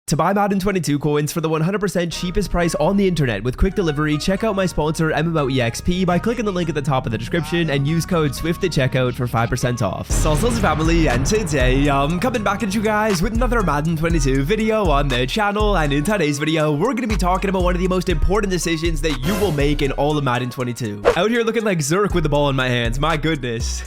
To buy Madden 22 coins for the 100% cheapest price on the internet with quick delivery, check out my sponsor MMOEXP by clicking the link at the top of the description and use code SWIFT at checkout for 5% off. Salsa's family, and today I'm coming back at you guys with another Madden 22 video on the channel, and in today's video we're going to be talking about one of the most important decisions that you will make in all of Madden 22. Out here looking like Zerk with the ball in my hands, my goodness.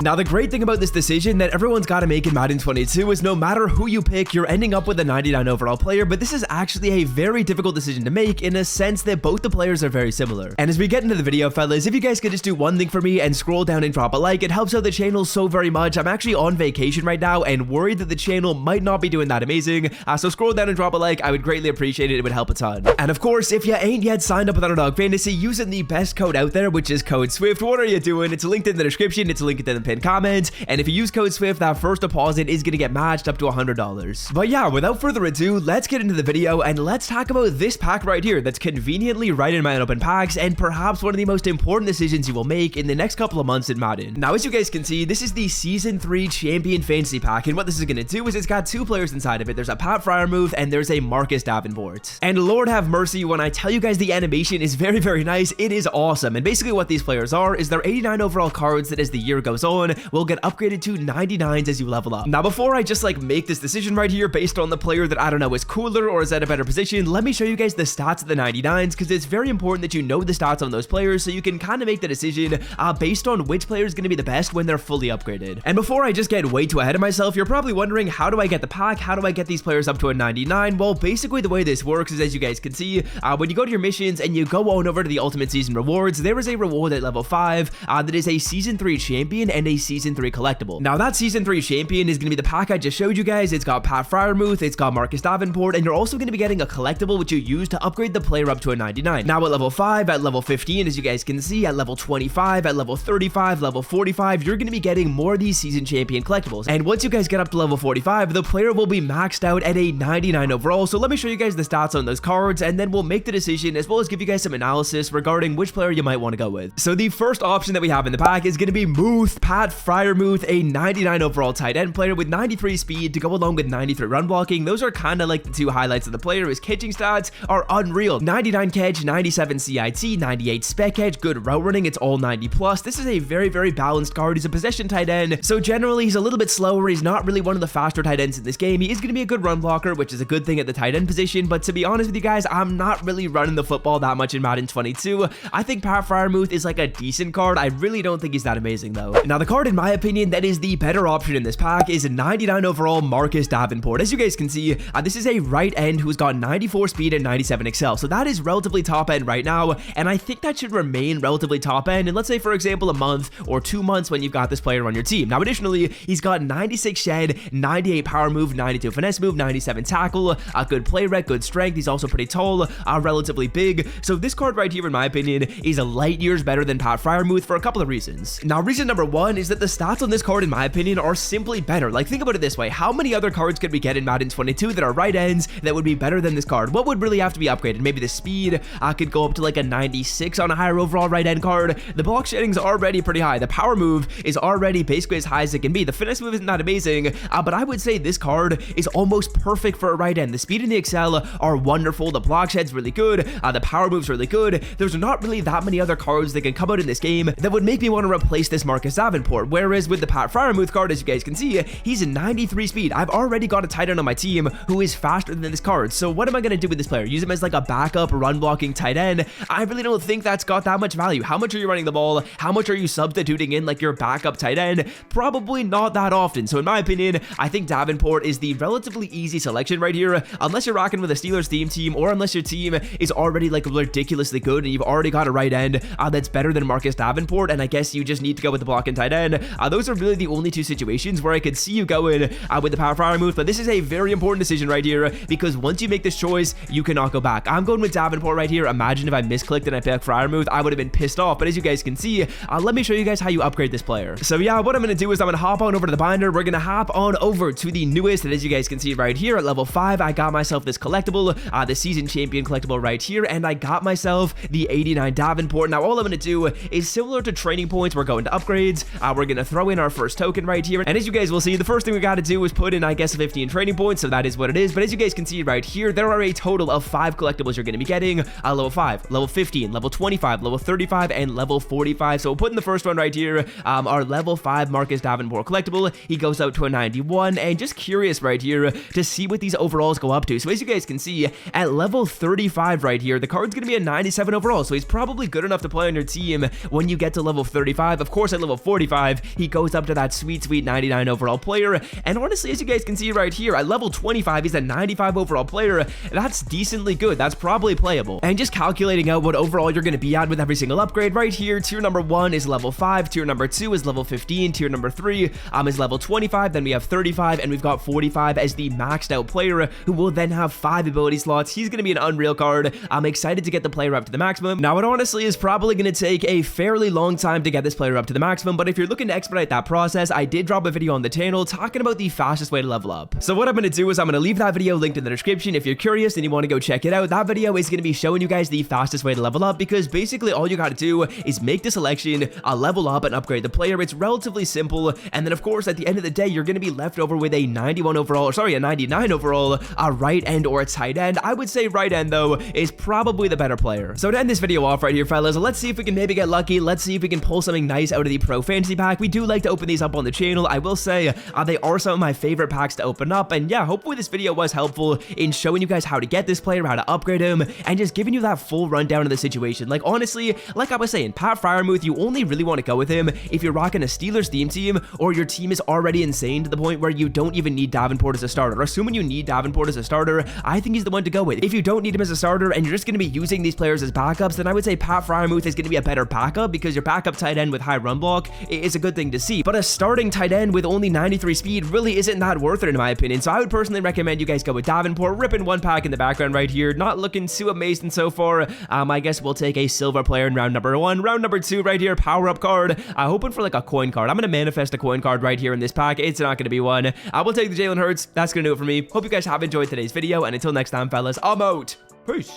Now, the great thing about this decision that everyone's got to make in Madden 22 is no matter who you pick, you're ending up with a 99 overall player, but this is actually a very difficult decision to make in a sense that both the players are very similar. And as we get into the video, fellas, if you guys could just do one thing for me and scroll down and drop a like, it helps out the channel so very much. I'm actually on vacation right now and worried that the channel might not be doing that amazing, so scroll down and drop a like. I would greatly appreciate it. It would help a ton. And of course, if you ain't yet signed up with Underdog Fantasy using the best code out there, which is code SWIFT, what are you doing? It's linked in the description. It's linked in the pinned comment. And if you use code SWIFT, that first deposit is going to get matched up to $100. But yeah, without further ado, let's get into the video and let's talk about this pack right here that's conveniently right in my unopened packs and perhaps one of the most important decisions you will make in the next couple of months in Madden. Now, as you guys can see, this is the Season 3 Champion Fantasy Pack, and what this is going to do is it's got two players inside of it. There's a Freiermuth and there's a Marcus Davenport. And Lord have mercy, when I tell you guys the animation is very, very nice, it is awesome. And basically what these players are is they're 89 overall cards that as the year goes on will get upgraded to 99s as you level up. Now, before I just make this decision right here based on the player that I don't know is cooler or is at a better position, let me show you guys the stats of the 99s, because it's very important that you know the stats on those players so you can kind of make the decision based on which player is going to be the best when they're fully upgraded. And before I just get way too ahead of myself, you're probably wondering, how do I get the pack? How do I get these players up to a 99? Well, basically the way this works is, as you guys can see, when you go to your missions and you go on over to the Ultimate Season Rewards, there is a reward at level 5 that is a Season 3 Champion and a Season 3 Collectible. Now, that Season 3 Champion is going to be the pack I just showed you guys. It's got Freiermuth, it's got Marcus Davenport, and you're also going to be getting a collectible which you use to upgrade the player up to a 99. Now, at level 5, at level 15, as you guys can see, at level 25, at level 35, level 45, you're going to be getting more of these Season Champion collectibles. And once you guys get up to level 45, the player will be maxed out at a 99 overall. So let me show you guys the stats on those cards, and then we'll make the decision as well as give you guys some analysis regarding which player you might want to go with. So the first option that we have in the pack is going to be Freiermuth, a 99 overall tight end player with 93 speed to go along with 93 run blocking. Those are kind of like the two highlights of the player. His catching stats are unreal. 99 catch, 97 CIT, 98 spec catch, good route running. It's all 90 plus. This is a very, very balanced card. He's a possession tight end, so generally he's a little bit slower. He's not really one of the faster tight ends in this game. He is going to be a good run blocker, which is a good thing at the tight end position, but to be honest with you guys, I'm not really running the football that much in Madden 22. I think Freiermuth is like a decent card. I really don't think he's that amazing though. Now, the card in my opinion that is the better option in this pack is a 99 overall Marcus Davenport. As you guys can see, this is a right end who's got 94 speed and 97 excel, so that is relatively top end right now, and I think that should remain relatively top end in, let's say, for example, a month or 2 months when you've got this player on your team. Now, additionally, he's got 96 shed, 98 power move, 92 finesse move, 97 tackle, a good play rec, good strength. He's also pretty tall, relatively big, so this card right here in my opinion is a light years better than Freiermuth for a couple of reasons. Now, reason number one is that the stats on this card in my opinion are simply better. Like, think about it this way: how many other cards could we get in Madden 22 that are right ends that would be better than this card? What would really have to be upgraded? Maybe the speed could go up to like a 96 on a higher overall right end card. The block shedding's already pretty high. The power move is already basically as high as it can be. The finesse move isn't that amazing, but I would say this card is almost perfect for a right end. The speed and the excel are wonderful. The block shed's really good. The power move's really good. There's not really that many other cards that can come out in this game that would make me want to replace this Marcus Davenport. Whereas with the Freiermuth card, as you guys can see, he's a 93 speed. I've already got a tight end on my team who is faster than this card. So what am I going to do with this player? Use him as like a backup run blocking tight end? I really don't think that's got that much value. How much are you running the ball? How much are you substituting in like your backup tight end? Probably not that often. So in my opinion, I think Davenport is the relatively easy selection right here, unless you're rocking with a Steelers theme team, or unless your team is already like ridiculously good and you've already got a right end that's better than Marcus Davenport, and I guess you just need to go with the blocking tight end. Those are really the only two situations where I could see you going with the Freiermuth, but this is a very important decision right here, because once you make this choice, you cannot go back. I'm going with Davenport right here. Imagine if I misclicked and I picked Freiermuth, I would have been pissed off, but as you guys can see, let me show you guys how you upgrade this player. So yeah, what I'm going to do is I'm going to hop on over to the binder. We're going to hop on over to the newest, and as you guys can see right here at level 5, I got myself this collectible, the Season Champion collectible right here, and I got myself the 89 Davenport. Now, all I'm going to do is similar to training points, we're going to upgrades. we're gonna throw in our first token right here, and as you guys will see, the first thing we gotta do is put in, I guess, 15 training points, so that is what it is. But as you guys can see right here, there are a total of 5 collectibles you're gonna be getting: level 5, level 15, level 25, level 35, and level 45. So we'll put in the first one right here, our level 5 Marcus Davenport collectible. He goes out to a 91, and just curious right here to see what these overalls go up to. So as you guys can see, at level 35 right here, the card's gonna be a 97 overall, so he's probably good enough to play on your team when you get to level 35. Of course, at level 45, he goes up to that sweet 99 overall player, and honestly, as you guys can see right here, at level 25, he's a 95 overall player. That's decently good. That's probably playable. And just calculating out what overall you're gonna be at with every single upgrade right here, tier number 1 is level 5, tier number 2 is level 15, tier number 3 is level 25, then we have 35, and we've got 45 as the maxed out player, who will then have 5 ability slots. He's gonna be an unreal card. I'm excited to get the player up to the maximum. Now, it honestly is probably gonna take a fairly long time to get this player up to the maximum, but if you're looking to expedite that process, I did drop a video on the channel talking about the fastest way to level up. So what I'm gonna do is I'm gonna leave that video linked in the description. If you're curious and you want to go check it out, that video is gonna be showing you guys the fastest way to level up, because basically all you gotta do is make the selection, level up, and upgrade the player. It's relatively simple, and then of course at the end of the day, you're gonna be left over with a 91 overall, or sorry, a 99 overall, a right end or a tight end. I would say right end though is probably the better player. So to end this video off right here, fellas, let's see if we can maybe get lucky. Let's see if we can pull something nice out of the Pro Fantasy pack. We do like to open these up on the channel. I will say they are some of my favorite packs to open up, and yeah, hopefully this video was helpful in showing you guys how to get this player, how to upgrade him, and just giving you that full rundown of the situation. Like, honestly, like I was saying, Pat Freiermuth, you only really want to go with him if you're rocking a Steelers theme team, or your team is already insane to the point where you don't even need Davenport as a starter. Assuming you need Davenport as a starter, I think he's the one to go with. If you don't need him as a starter and you're just going to be using these players as backups, then I would say Pat Freiermuth is going to be a better backup, because your backup tight end with high run block is a good thing to see. But a starting tight end with only 93 speed really isn't that worth it in my opinion. So I would personally recommend you guys go with Davenport. Ripping one pack in the background right here. Not looking too amazing so far. I guess we'll take a silver player in round number 1. Round number 2 right here, power up card. Hoping for like a coin card. I'm going to manifest a coin card right here in this pack. It's not going to be one. I will take the Jalen Hurts. That's going to do it for me. Hope you guys have enjoyed today's video, and until next time, fellas, I'm out. Peace.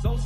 So,